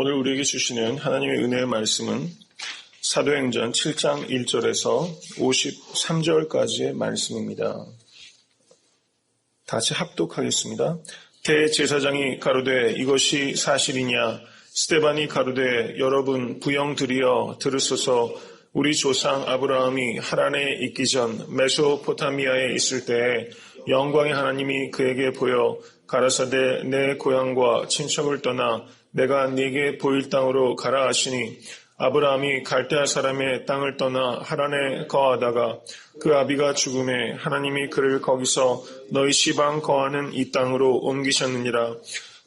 오늘 우리에게 주시는 하나님의 은혜의 말씀은 사도행전 7장 1절에서 53절까지의 말씀입니다. 다시 합독하겠습니다. 대제사장이 가로되 이것이 사실이냐? 스데반이 가로되 여러분 부영들이여 들으소서. 우리 조상 아브라함이 하란에 있기 전 메소포타미아에 있을 때에 영광의 하나님이 그에게 보여 가라사대 내 고향과 친척을 떠나 내가 네게 보일 땅으로 가라 하시니 아브라함이 갈대아 사람의 땅을 떠나 하란에 거하다가 그 아비가 죽음에 하나님이 그를 거기서 너희 시방 거하는 이 땅으로 옮기셨느니라.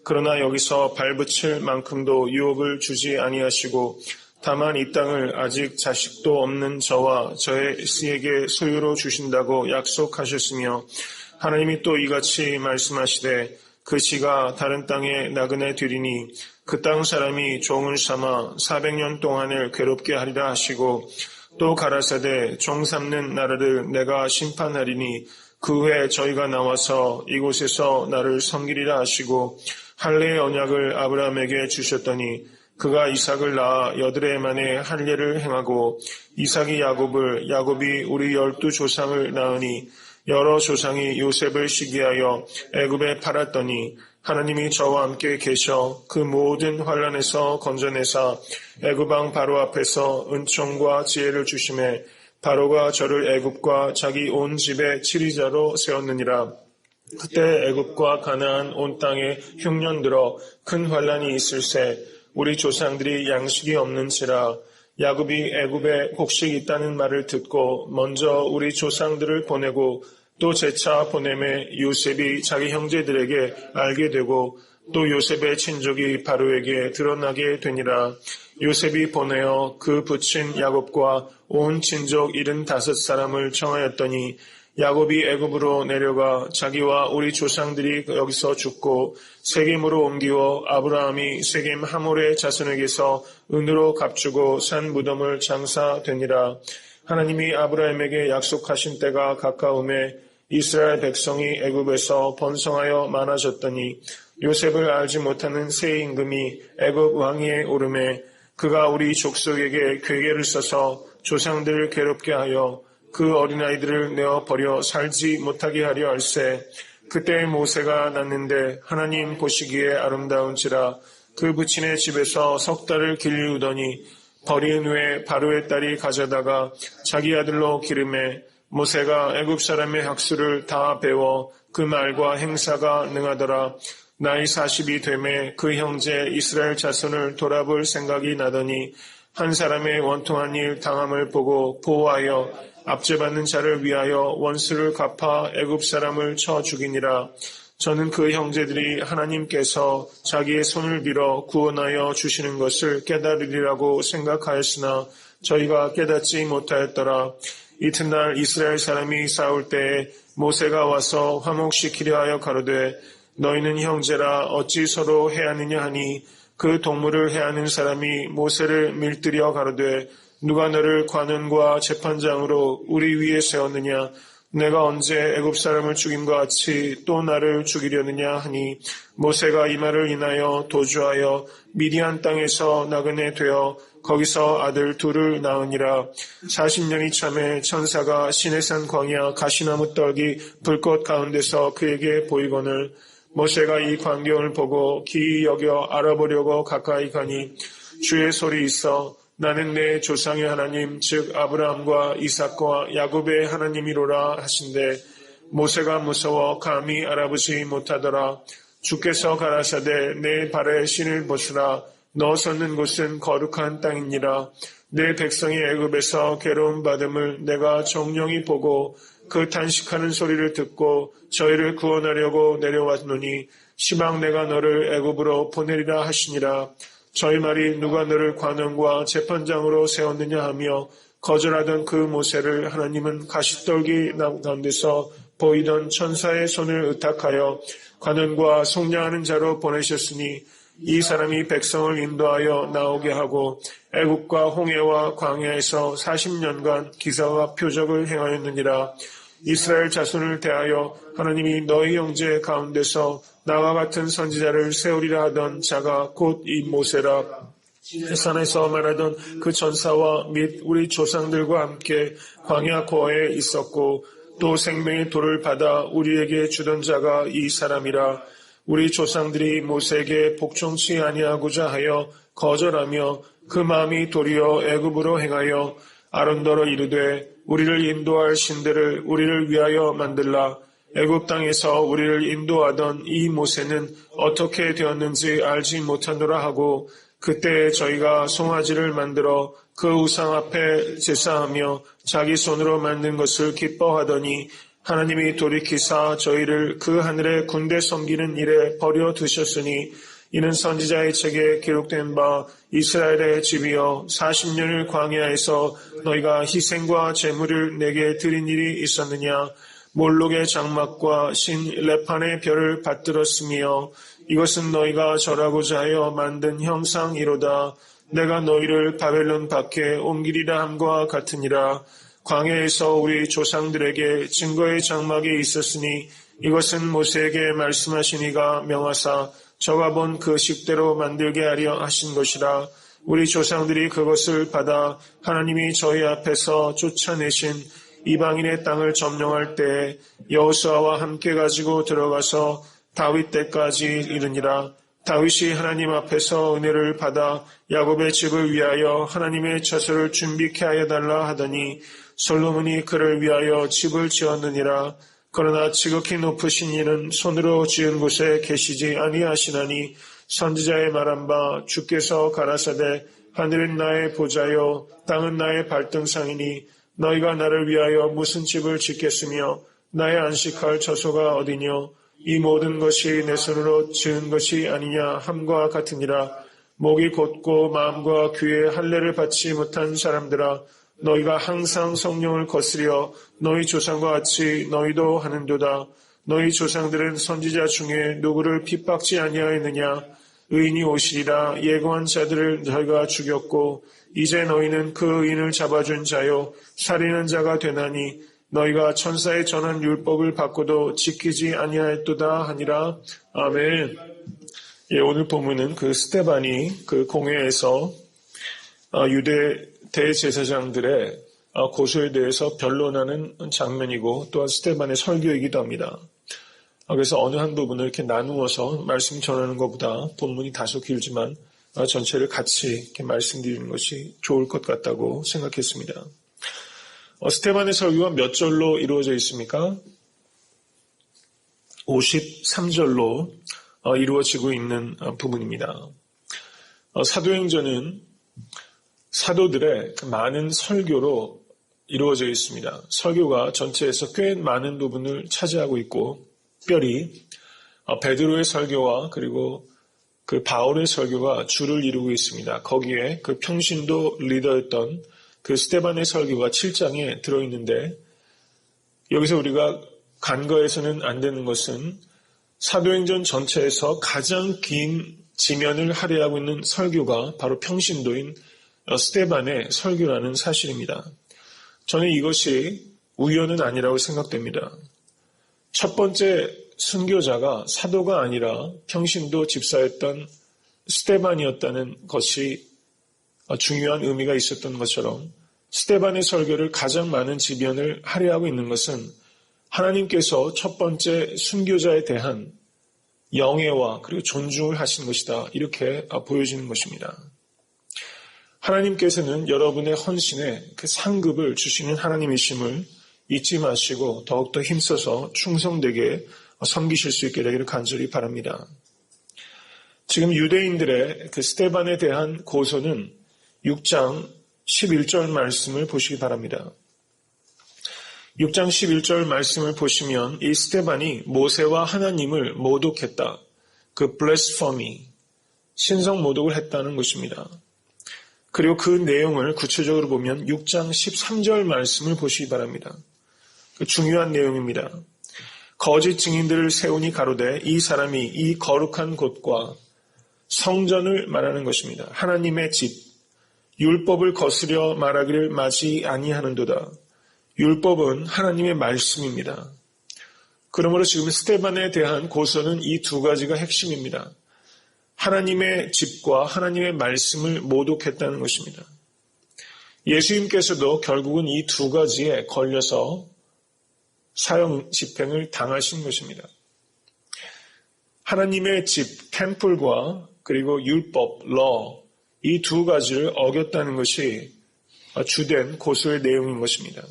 그러나 여기서 발붙일 만큼도 유업을 주지 아니하시고 다만 이 땅을 아직 자식도 없는 저와 저의 씨에게 소유로 주신다고 약속하셨으며 하나님이 또 이같이 말씀하시되 그 씨가 다른 땅에 나그네 되리니 그 땅 사람이 종을 삼아 400년 동안을 괴롭게 하리라 하시고 또 가라사대 종 삼는 나라를 내가 심판하리니 그 후에 저희가 나와서 이곳에서 나를 섬기리라 하시고 할례의 언약을 아브라함에게 주셨더니 그가 이삭을 낳아 8해 만에 할례를 행하고 이삭이 야곱을 야곱이 우리 12조상을 낳으니 여러 조상이 요셉을 시기하여 애굽에 팔았더니 하나님이 저와 함께 계셔 그 모든 환난에서 건져내사 애굽 왕 바로 앞에서 은총과 지혜를 주심에 바로가 저를 애굽과 자기 온 집의 치리자로 세웠느니라. 그때 애굽과 가나안 온 땅에 흉년 들어 큰 환난이 있을새 우리 조상들이 양식이 없는지라. 야곱이 애굽에 곡식이 있다는 말을 듣고 먼저 우리 조상들을 보내고 또 재차 보내매 요셉이 자기 형제들에게 알게 되고 또 요셉의 친족이 바로에게 드러나게 되니라. 요셉이 보내어 그 부친 야곱과 온 친족 75사람을 청하였더니 야곱이 애굽으로 내려가 자기와 우리 조상들이 여기서 죽고 세겜으로 옮기어 아브라함이 세겜 하몰의 자손에게서 은으로 값주고 산 무덤을 장사되니라. 하나님이 아브라함에게 약속하신 때가 가까움에 이스라엘 백성이 애굽에서 번성하여 많아졌더니 요셉을 알지 못하는 새 임금이 애굽 왕위에 오르매 그가 우리 족속에게 괴계를 써서 조상들을 괴롭게 하여 그 어린아이들을 내어버려 살지 못하게 하려 할세. 그때 모세가 났는데 하나님 보시기에 아름다운지라. 그 부친의 집에서 석 달을 길리우더니 버린 후에 바로의 딸이 가져다가 자기 아들로 기름에 모세가 애굽 사람의 학수를 다 배워 그 말과 행사가 능하더라. 나이 40이 되매 그 형제 이스라엘 자손을 돌아볼 생각이 나더니 한 사람의 원통한 일 당함을 보고 보호하여 압제받는 자를 위하여 원수를 갚아 애굽 사람을 쳐 죽이니라. 저는 그 형제들이 하나님께서 자기의 손을 빌어 구원하여 주시는 것을 깨달으리라고 생각하였으나 저희가 깨닫지 못하였더라. 이튿날 이스라엘 사람이 싸울 때에 모세가 와서 화목시키려 하여 가로되 너희는 형제라 어찌 서로 해하느냐 하니 그 동물을 해하는 사람이 모세를 밀들여 가로되 누가 너를 관원과 재판장으로 우리 위에 세웠느냐? 내가 언제 애굽 사람을 죽임과 같이 또 나를 죽이려느냐 하니 모세가 이 말을 인하여 도주하여 미디안 땅에서 나그네 되어 거기서 아들 둘을 낳으니라. 40년이 참에 천사가 시내산 광야 가시나무 떨기 불꽃 가운데서 그에게 보이거늘 모세가 이 광경을 보고 기이 여겨 알아보려고 가까이 가니 주의 소리 있어 나는 내 조상의 하나님 즉 아브라함과 이삭과 야곱의 하나님이로라 하신대 모세가 무서워 감히 알아보지 못하더라. 주께서 가라사대 내 발에 신을 벗으라. 너 섰는 곳은 거룩한 땅이니라. 내 백성이 애굽에서 괴로움 받음을 내가 정령히 보고 그 탄식하는 소리를 듣고 저희를 구원하려고 내려왔노니 시방 내가 너를 애굽으로 보내리라 하시니라. 저희 말이 누가 너를 관원과 재판장으로 세웠느냐 하며 거절하던 그 모세를 하나님은 가시떨기 가운데서 보이던 천사의 손을 의탁하여 관원과 속량하는 자로 보내셨으니 이 사람이 백성을 인도하여 나오게 하고 애국과 홍해와 광야에서 40년간 기사와 표적을 행하였느니라. 이스라엘 자손을 대하여 하나님이 너희 형제 가운데서 나와 같은 선지자를 세우리라 하던 자가 곧 이 모세라. 산에서 말하던 그 전사와 및 우리 조상들과 함께 광야 고아에 있었고 또 생명의 돌을 받아 우리에게 주던 자가 이 사람이라. 우리 조상들이 모세에게 복종치 아니하고자 하여 거절하며 그 마음이 도리어 애굽으로 행하여 아론더러 이르되 우리를 인도할 신들을 우리를 위하여 만들라. 애굽 땅에서 우리를 인도하던 이 모세는 어떻게 되었는지 알지 못하노라 하고 그때 저희가 송아지를 만들어 그 우상 앞에 제사하며 자기 손으로 만든 것을 기뻐하더니 하나님이 돌이키사 저희를 그 하늘의 군대 섬기는 일에 버려 두셨으니 이는 선지자의 책에 기록된 바 이스라엘의 집이여 40년을 광야에서 너희가 희생과 제물을 내게 드린 일이 있었느냐. 몰록의 장막과 신 레판의 별을 받들었으며 이것은 너희가 절하고자 하여 만든 형상이로다. 내가 너희를 바벨론 밖에 옮기리라 함과 같으니라. 광야에서 우리 조상들에게 증거의 장막이 있었으니 이것은 모세에게 말씀하신 이가 명하사 저가 본 그 식대로 만들게 하려 하신 것이라. 우리 조상들이 그것을 받아 하나님이 저희 앞에서 쫓아내신 이방인의 땅을 점령할 때 여호수아와 함께 가지고 들어가서 다윗 때까지 이르니라. 다윗이 하나님 앞에서 은혜를 받아 야곱의 집을 위하여 하나님의 처소를 준비케 하여 달라 하더니 솔로몬이 그를 위하여 집을 지었느니라. 그러나 지극히 높으신 이는 손으로 지은 곳에 계시지 아니하시나니 선지자의 말한 바 주께서 가라사대 하늘은 나의 보좌요 땅은 나의 발등상이니 너희가 나를 위하여 무슨 집을 짓겠으며 나의 안식할 처소가 어디뇨. 이 모든 것이 내 손으로 지은 것이 아니냐 함과 같으니라. 목이 곧고 마음과 귀에 할례를 받지 못한 사람들아 너희가 항상 성령을 거스려 너희 조상과 같이 너희도 하는도다. 너희 조상들은 선지자 중에 누구를 핍박지 아니하였느냐. 의인이 오시리라. 예고한 자들을 너희가 죽였고 이제 너희는 그 의인을 잡아준 자요 살인한 자가 되나니 너희가 천사의 전한 율법을 받고도 지키지 아니하였도다 하니라. 아멘. 예, 오늘 본문은 그 스데반이 그 공회에서 유대 대제사장들의 고소에 대해서 변론하는 장면이고 또한 스데반의 설교이기도 합니다. 그래서 어느 한 부분을 이렇게 나누어서 말씀 전하는 것보다 본문이 다소 길지만 전체를 같이 이렇게 말씀드리는 것이 좋을 것 같다고 생각했습니다. 스데반의 설교가 몇 절로 이루어져 있습니까? 53절로 이루어지고 있는 부분입니다. 사도행전은 사도들의 많은 설교로 이루어져 있습니다. 설교가 전체에서 꽤 많은 부분을 차지하고 있고 특별히 베드로의 설교와 그리고 그 바울의 설교가 주를 이루고 있습니다. 거기에 그 평신도 리더였던 그 스데반의 설교가 7장에 들어있는데 여기서 우리가 간과해서는 안 되는 것은 사도행전 전체에서 가장 긴 지면을 할애하고 있는 설교가 바로 평신도인 스데반의 설교라는 사실입니다. 저는 이것이 우연은 아니라고 생각됩니다. 첫 번째 순교자가 사도가 아니라 평신도 집사였던 스데반이었다는 것이 중요한 의미가 있었던 것처럼 스데반의 설교를 가장 많은 지면을 할애하고 있는 것은 하나님께서 첫 번째 순교자에 대한 영예와 그리고 존중을 하신 것이다. 이렇게 보여지는 것입니다. 하나님께서는 여러분의 헌신에 그 상급을 주시는 하나님이심을 잊지 마시고 더욱더 힘써서 충성되게 섬기실 수 있게 되기를 간절히 바랍니다. 지금 유대인들의 그 스데반에 대한 고소는 6장 11절 말씀을 보시기 바랍니다. 6장 11절 말씀을 보시면 이 스데반이 모세와 하나님을 모독했다. 그 블레스퍼미, 신성 모독을 했다는 것입니다. 그리고 그 내용을 구체적으로 보면 6장 13절 말씀을 보시기 바랍니다. 그 중요한 내용입니다. 거짓 증인들을 세우니 가로되 이 사람이 이 거룩한 곳과 성전을 말하는 것입니다. 하나님의 집, 율법을 거스려 말하기를 마지 아니하는도다. 율법은 하나님의 말씀입니다. 그러므로 지금 스데반에 대한 고소는 이 두 가지가 핵심입니다. 하나님의 집과 하나님의 말씀을 모독했다는 것입니다. 예수님께서도 결국은 이 두 가지에 걸려서 사형 집행을 당하신 것입니다. 하나님의 집, 템플과 그리고 율법, 이 두 가지를 어겼다는 것이 주된 고소의 내용인 것입니다.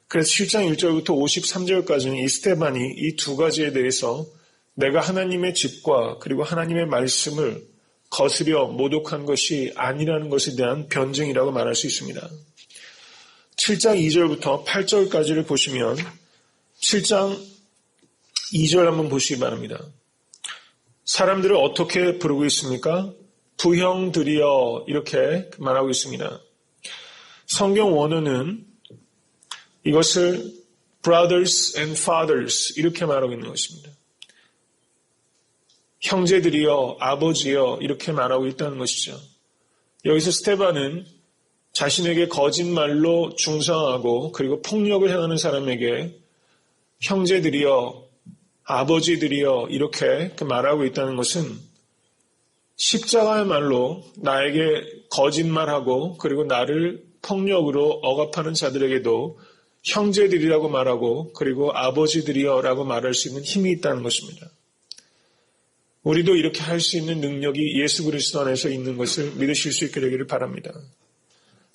그래서 7장 1절부터 53절까지는 이 스데반이 이 두 가지에 대해서 내가 하나님의 집과 그리고 하나님의 말씀을 거스려 모독한 것이 아니라는 것에 대한 변증이라고 말할 수 있습니다. 7장 2절부터 8절까지를 보시면 7장 2절 한번 보시기 바랍니다. 사람들을 어떻게 부르고 있습니까? 부형들이여 이렇게 말하고 있습니다. 성경 원어는 이것을 brothers and fathers 이렇게 말하고 있는 것입니다. 형제들이여, 아버지여 이렇게 말하고 있다는 것이죠. 여기서 스데반은 자신에게 거짓말로 중상하고 그리고 폭력을 행하는 사람에게 형제들이여, 아버지들이여 이렇게 말하고 있다는 것은 십자가야말로 나에게 거짓말하고 그리고 나를 폭력으로 억압하는 자들에게도 형제들이라고 말하고 그리고 아버지들이여라고 말할 수 있는 힘이 있다는 것입니다. 우리도 이렇게 할 수 있는 능력이 예수 그리스도 안에서 있는 것을 믿으실 수 있게 되기를 바랍니다.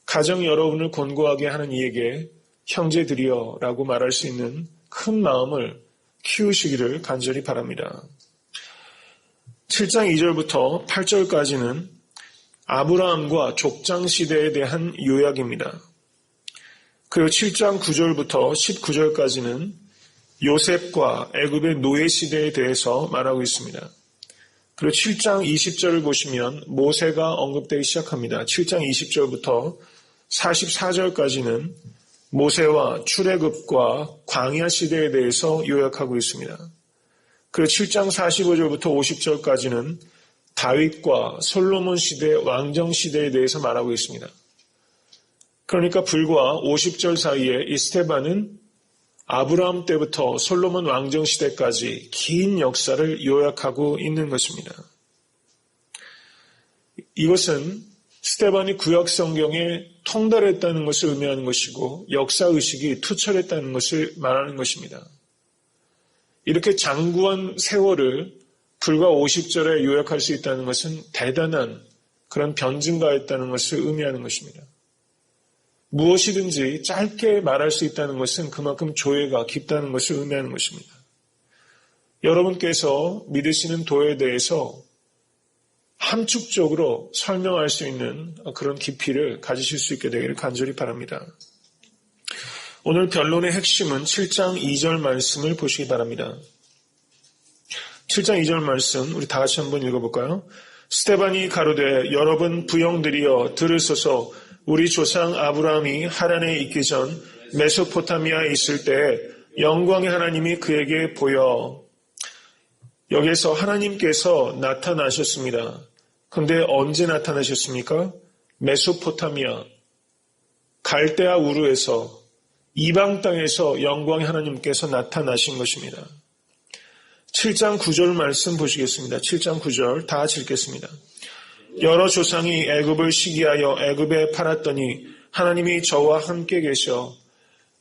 가정 여러분을 권고하게 하는 이에게 형제들이여라고 말할 수 있는 큰 마음을 키우시기를 간절히 바랍니다. 7장 2절부터 8절까지는 아브라함과 족장 시대에 대한 요약입니다. 그리고 7장 9절부터 19절까지는 요셉과 애굽의 노예 시대에 대해서 말하고 있습니다. 그리고 7장 20절을 보시면 모세가 언급되기 시작합니다. 7장 20절부터 44절까지는 모세와 출애굽과 광야 시대에 대해서 요약하고 있습니다. 그리고 7장 45절부터 50절까지는 다윗과 솔로몬 시대, 왕정 시대에 대해서 말하고 있습니다. 그러니까 불과 50절 사이에 이 스데반은 아브라함 때부터 솔로몬 왕정 시대까지 긴 역사를 요약하고 있는 것입니다. 이것은 스데반이 구약 성경에 통달했다는 것을 의미하는 것이고 역사의식이 투철했다는 것을 말하는 것입니다. 이렇게 장구한 세월을 불과 50절에 요약할 수 있다는 것은 대단한 그런 변증가였다는 것을 의미하는 것입니다. 무엇이든지 짧게 말할 수 있다는 것은 그만큼 조예가 깊다는 것을 의미하는 것입니다. 여러분께서 믿으시는 도에 대해서 함축적으로 설명할 수 있는 그런 깊이를 가지실 수 있게 되기를 간절히 바랍니다. 오늘 변론의 핵심은 7장 2절 말씀을 보시기 바랍니다. 7장 2절 말씀 우리 다 같이 한번 읽어볼까요? 스데반이 가로되 여러분 부형들이여 들으소서 우리 조상 아브라함이 하란에 있기 전 메소포타미아에 있을 때 영광의 하나님이 그에게 보여 여기에서 하나님께서 나타나셨습니다. 그런데 언제 나타나셨습니까? 메소포타미아 갈대아 우르에서 이방 땅에서 영광의 하나님께서 나타나신 것입니다. 7장 9절 말씀 보시겠습니다. 7장 9절 다 같이 읽겠습니다. 여러 조상이 애굽을 시기하여 애굽에 팔았더니 하나님이 저와 함께 계셔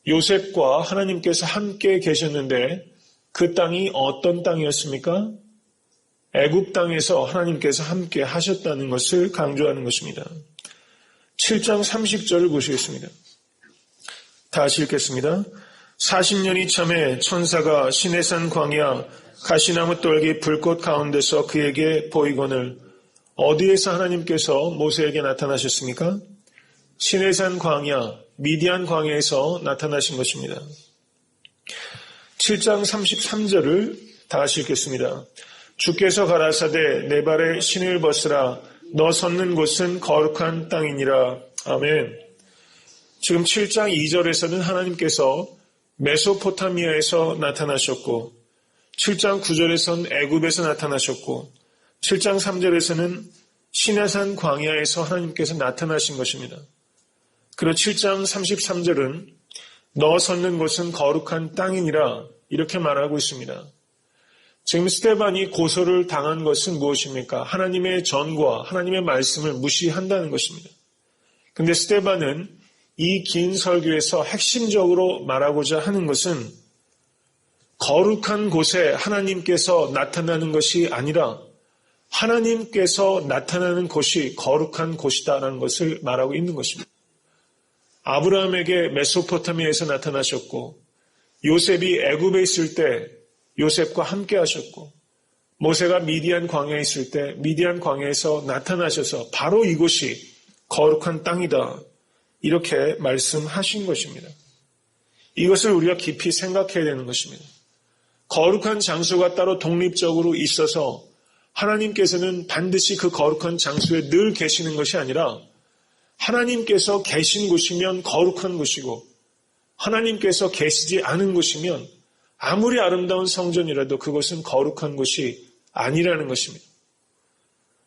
요셉과 하나님께서 함께 계셨는데 그 땅이 어떤 땅이었습니까? 애굽 땅에서 하나님께서 함께 하셨다는 것을 강조하는 것입니다. 7장 30절을 보시겠습니다. 다시 읽겠습니다. 40년이 참에 천사가 시내산 광야 가시나무 떨기 불꽃 가운데서 그에게 보이거늘 어디에서 하나님께서 모세에게 나타나셨습니까? 시내산 광야, 미디안 광야에서 나타나신 것입니다. 7장 33절을 다시 읽겠습니다. 주께서 가라사대 내 발에 신을 벗으라 너 섰는 곳은 거룩한 땅이니라. 아멘. 지금 7장 2절에서는 하나님께서 메소포타미아에서 나타나셨고 7장 9절에서는 애굽에서 나타나셨고 7장 3절에서는 시내산 광야에서 하나님께서 나타나신 것입니다. 그리고 7장 33절은 너 섰는 곳은 거룩한 땅이니라 이렇게 말하고 있습니다. 지금 스데반이 고소를 당한 것은 무엇입니까? 하나님의 전과 하나님의 말씀을 무시한다는 것입니다. 근데 스데반은 이 긴 설교에서 핵심적으로 말하고자 하는 것은 거룩한 곳에 하나님께서 나타나는 것이 아니라 하나님께서 나타나는 곳이 거룩한 곳이다라는 것을 말하고 있는 것입니다. 아브라함에게 메소포타미아에서 나타나셨고 요셉이 애굽에 있을 때 요셉과 함께 하셨고 모세가 미디안 광야에 있을 때 미디안 광야에서 나타나셔서 바로 이곳이 거룩한 땅이다 이렇게 말씀하신 것입니다. 이것을 우리가 깊이 생각해야 되는 것입니다. 거룩한 장소가 따로 독립적으로 있어서 하나님께서는 반드시 그 거룩한 장소에 늘 계시는 것이 아니라 하나님께서 계신 곳이면 거룩한 곳이고 하나님께서 계시지 않은 곳이면 아무리 아름다운 성전이라도 그것은 거룩한 곳이 아니라는 것입니다.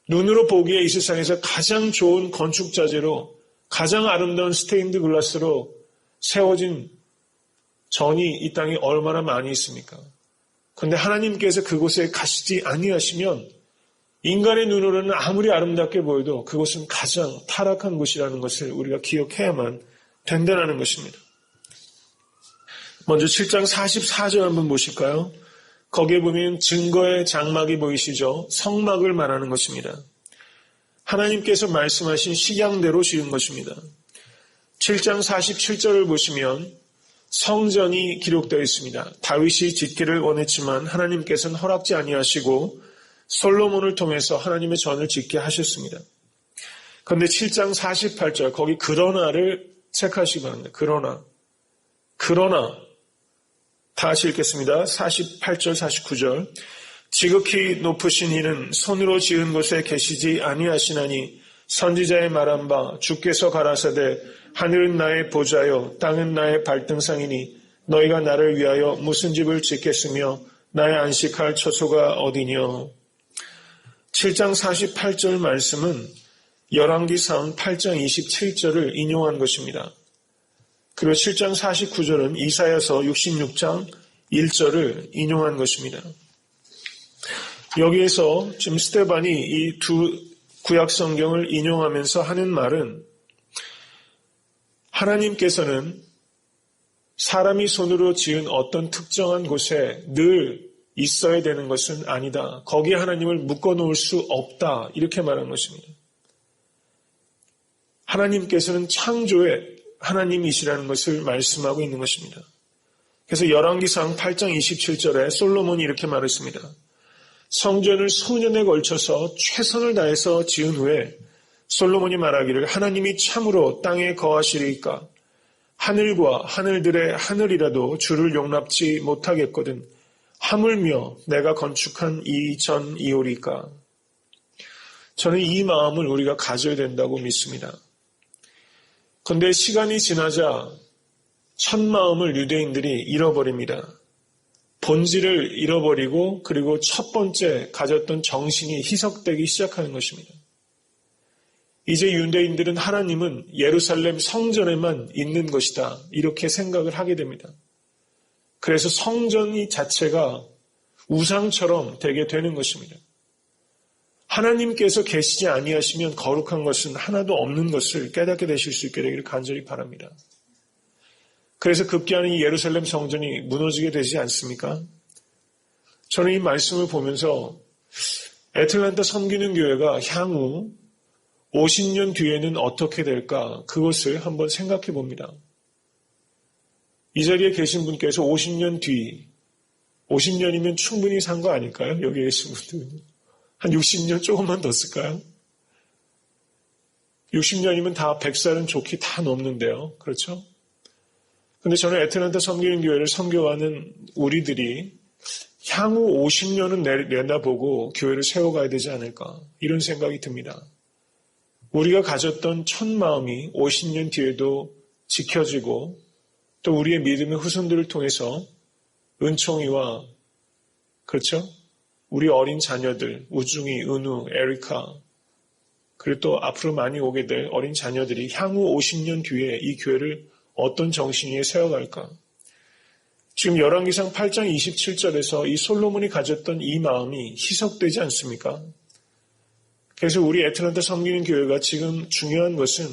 눈으로 보기에 이 세상에서 가장 좋은 건축자재로 가장 아름다운 스테인드 글라스로 세워진 전이 이 땅에 얼마나 많이 있습니까? 그런데 하나님께서 그곳에 가시지 아니하시면 인간의 눈으로는 아무리 아름답게 보여도 그곳은 가장 타락한 곳이라는 것을 우리가 기억해야만 된다는 것입니다. 먼저 7장 44절 한번 보실까요? 거기에 보면 증거의 장막이 보이시죠? 성막을 말하는 것입니다. 하나님께서 말씀하신 식양대로 지은 것입니다. 7장 47절을 보시면 성전이 기록되어 있습니다. 다윗이 짓기를 원했지만 하나님께서는 허락지 아니하시고 솔로몬을 통해서 하나님의 전을 짓게 하셨습니다. 그런데 7장 48절 거기 그러나를 체크하시기 바랍니다. 그러나 다시 읽겠습니다. 48절 49절 지극히 높으신 이는 손으로 지은 곳에 계시지 아니하시나니 선지자의 말한 바 주께서 가라사대 하늘은 나의 보좌요 땅은 나의 발등상이니 너희가 나를 위하여 무슨 집을 짓겠으며 나의 안식할 처소가 어디뇨. 7장 48절 말씀은 열왕기상 8장 27절을 인용한 것입니다. 그리고 7장 49절은 이사야서 66장 1절을 인용한 것입니다. 여기에서 지금 스데반이 이 두 구약 성경을 인용하면서 하는 말은 하나님께서는 사람이 손으로 지은 어떤 특정한 곳에 늘 있어야 되는 것은 아니다. 거기에 하나님을 묶어놓을 수 없다. 이렇게 말한 것입니다. 하나님께서는 창조의 하나님이시라는 것을 말씀하고 있는 것입니다. 그래서 열왕기상 8장 27절에 솔로몬이 이렇게 말했습니다. 성전을 수년에 걸쳐서 최선을 다해서 지은 후에 솔로몬이 말하기를 하나님이 참으로 땅에 거하시리이까 하늘과 하늘들의 하늘이라도 주를 용납지 못하겠거든 하물며 내가 건축한 이 전 이오리까. 저는 이 마음을 우리가 가져야 된다고 믿습니다. 그런데 시간이 지나자 첫 마음을 유대인들이 잃어버립니다. 본질을 잃어버리고 그리고 첫 번째 가졌던 정신이 희석되기 시작하는 것입니다. 이제 유대인들은 하나님은 예루살렘 성전에만 있는 것이다. 이렇게 생각을 하게 됩니다. 그래서 성전이 자체가 우상처럼 되게 되는 것입니다. 하나님께서 계시지 아니하시면 거룩한 것은 하나도 없는 것을 깨닫게 되실 수 있게 되기를 간절히 바랍니다. 그래서 급기야는 이 예루살렘 성전이 무너지게 되지 않습니까? 저는 이 말씀을 보면서 애틀랜타 섬기는 교회가 향후 50년 뒤에는 어떻게 될까? 그것을 한번 생각해 봅니다. 이 자리에 계신 분께서 50년 뒤, 50년이면 충분히 산 거 아닐까요? 여기 계신 분들은. 한 60년 조금만 더 쓸까요? 60년이면 다 100살은 좋게 다 넘는데요. 그렇죠? 근데 저는 애틀랜타 섬기는 교회를 섬겨가는 우리들이 향후 50년은 내다보고 교회를 세워가야 되지 않을까 이런 생각이 듭니다. 우리가 가졌던 첫 마음이 50년 뒤에도 지켜지고 또 우리의 믿음의 후손들을 통해서 은총이와 그렇죠? 우리 어린 자녀들, 우중이, 은우, 에리카 그리고 또 앞으로 많이 오게 될 어린 자녀들이 향후 50년 뒤에 이 교회를 어떤 정신 위에 세워갈까? 지금 열왕기상 8장 27절에서 이 솔로몬이 가졌던 이 마음이 희석되지 않습니까? 그래서 우리 애틀랜타 섬기는 교회가 지금 중요한 것은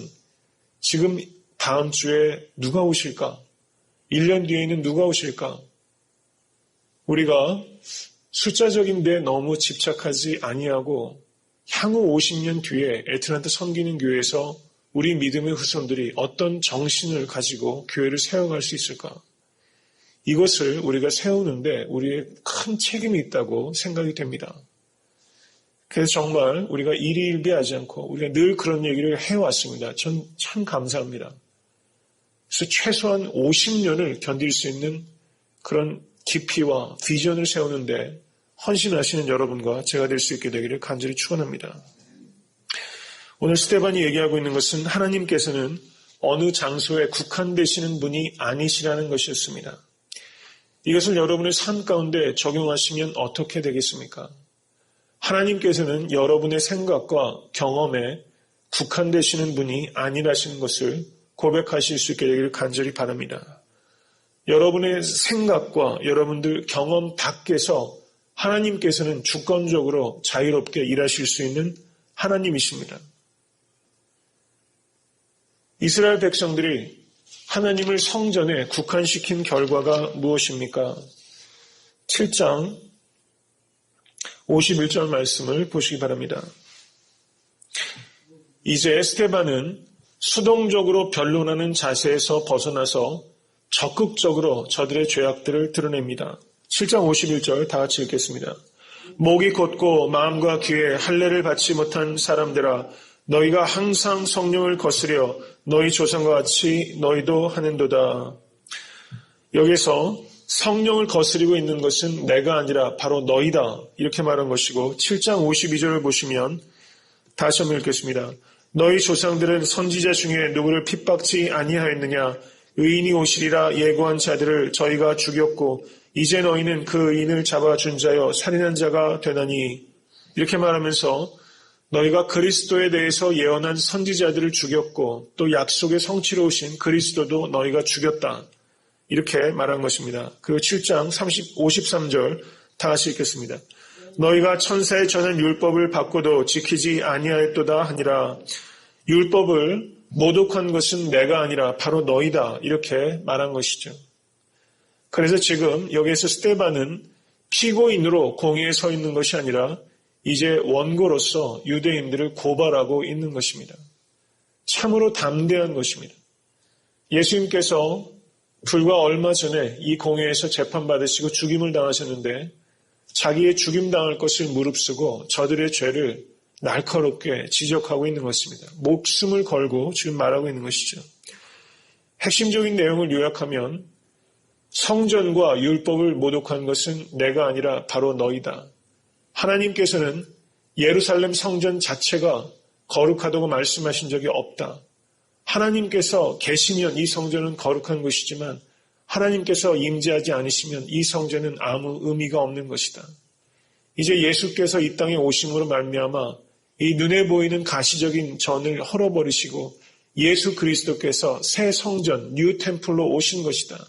지금 다음 주에 누가 오실까? 1년 뒤에는 누가 오실까? 우리가 숫자적인 데 너무 집착하지 아니하고 향후 50년 뒤에 애틀랜타 섬기는 교회에서 우리 믿음의 후손들이 어떤 정신을 가지고 교회를 세워갈 수 있을까? 이것을 우리가 세우는데 우리의 큰 책임이 있다고 생각이 됩니다. 그래서 정말 우리가 일희일비하지 않고 우리가 늘 그런 얘기를 해왔습니다. 전 참 감사합니다. 그래서 최소한 50년을 견딜 수 있는 그런 깊이와 비전을 세우는데 헌신하시는 여러분과 제가 될 수 있게 되기를 간절히 축원합니다. 오늘 스테반이 얘기하고 있는 것은 하나님께서는 어느 장소에 국한되시는 분이 아니시라는 것이었습니다. 이것을 여러분의 삶 가운데 적용하시면 어떻게 되겠습니까? 하나님께서는 여러분의 생각과 경험에 국한되시는 분이 아니라시는 것을 고백하실 수 있게 되기를 간절히 바랍니다. 여러분의 생각과 여러분들 경험 밖에서 하나님께서는 주권적으로 자유롭게 일하실 수 있는 하나님이십니다. 이스라엘 백성들이 하나님을 성전에 국한시킨 결과가 무엇입니까? 7장 51절 말씀을 보시기 바랍니다. 이제 스데반은 수동적으로 변론하는 자세에서 벗어나서 적극적으로 저들의 죄악들을 드러냅니다. 7장 51절 다 같이 읽겠습니다. 목이 곧고 마음과 귀에 할례를 받지 못한 사람들아 너희가 항상 성령을 거스려 너희 조상과 같이 너희도 하는도다. 여기서 성령을 거스리고 있는 것은 내가 아니라 바로 너희다 이렇게 말한 것이고 7장 52절을 보시면 다시 한번 읽겠습니다. 너희 조상들은 선지자 중에 누구를 핍박지 아니하였느냐 의인이 오시리라 예고한 자들을 저희가 죽였고 이제 너희는 그 의인을 잡아준 자여 살인한 자가 되나니 이렇게 말하면서 너희가 그리스도에 대해서 예언한 선지자들을 죽였고 또 약속의 성취로 오신 그리스도도 너희가 죽였다. 이렇게 말한 것입니다. 그 7장 53절 다 같이 읽겠습니다. 너희가 천사의 전한 율법을 받고도 지키지 아니하였도다 하니라. 율법을 모독한 것은 내가 아니라 바로 너희다. 이렇게 말한 것이죠. 그래서 지금 여기에서 스데반은 피고인으로 공의에 서 있는 것이 아니라 이제 원고로서 유대인들을 고발하고 있는 것입니다. 참으로 담대한 것입니다. 예수님께서 불과 얼마 전에 이 공회에서 재판받으시고 죽임을 당하셨는데 자기의 죽임당할 것을 무릅쓰고 저들의 죄를 날카롭게 지적하고 있는 것입니다. 목숨을 걸고 지금 말하고 있는 것이죠. 핵심적인 내용을 요약하면 성전과 율법을 모독한 것은 내가 아니라 바로 너희다. 하나님께서는 예루살렘 성전 자체가 거룩하다고 말씀하신 적이 없다. 하나님께서 계시면 이 성전은 거룩한 것이지만 하나님께서 임재하지 않으시면 이 성전은 아무 의미가 없는 것이다. 이제 예수께서 이 땅에 오심으로 말미암아 이 눈에 보이는 가시적인 전을 헐어버리시고 예수 그리스도께서 새 성전, 뉴 템플로 오신 것이다.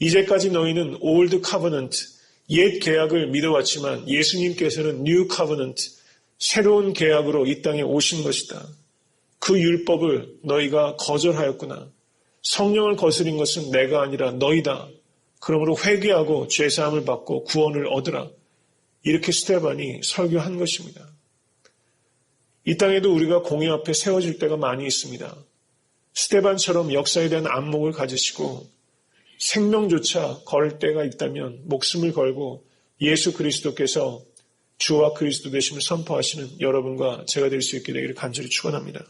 이제까지 너희는 올드 카버넌트, 옛 계약을 믿어왔지만 예수님께서는 뉴 카버넌트, 새로운 계약으로 이 땅에 오신 것이다. 그 율법을 너희가 거절하였구나. 성령을 거스린 것은 내가 아니라 너희다. 그러므로 회개하고 죄사함을 받고 구원을 얻으라. 이렇게 스데반이 설교한 것입니다. 이 땅에도 우리가 공의 앞에 세워질 때가 많이 있습니다. 스데반처럼 역사에 대한 안목을 가지시고 생명조차 걸 때가 있다면 목숨을 걸고 예수 그리스도께서 주와 그리스도 되심을 선포하시는 여러분과 제가 될 수 있게 되기를 간절히 축원합니다.